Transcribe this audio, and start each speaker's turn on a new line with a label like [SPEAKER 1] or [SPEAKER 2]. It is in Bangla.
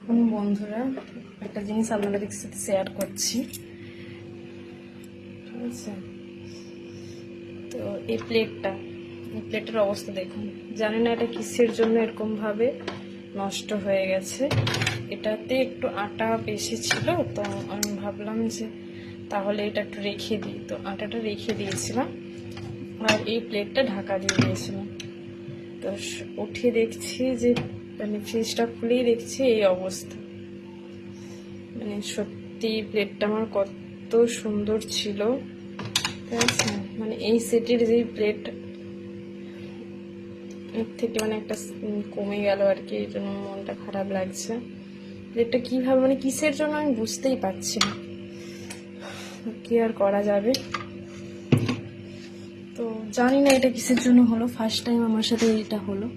[SPEAKER 1] বন্ধুরা, একটা জিনিস আপনাদের সাথে শেয়ার করছি। ঠিক আছে, তো এই প্লেটের অবস্থা দেখুন। জানি না এটা কিসের জন্য এরকম ভাবে নষ্ট হয়ে গেছে। এটাতে একটু আটা বেশি ছিল, তো আমি ভাবলাম যে তাহলে এটা একটু রেখে দিই, তো আটাটা রেখে দিয়েছিলাম আর এই প্লেটটা ঢাকা দিয়ে দিয়েছিলাম। তো উঠে দেখছি যে মানে ফ্রিজটা খুলেই দেখছি এই অবস্থা। মানে সত্যি প্লেটটা আমার কত সুন্দর ছিল, ঠিক আছে। মানে এই সেটের যে প্লেট এর থেকে মানে একটা কমে গেল আর কি, এই জন্য মনটা খারাপ লাগছে। প্লেটটা কিভাবে মানে কিসের জন্য আমি বুঝতেই পারছি না, কি আর করা যাবে। তো জানি না এটা কিসের জন্য হলো, ফার্স্ট টাইম আমার সাথে এটা হলো।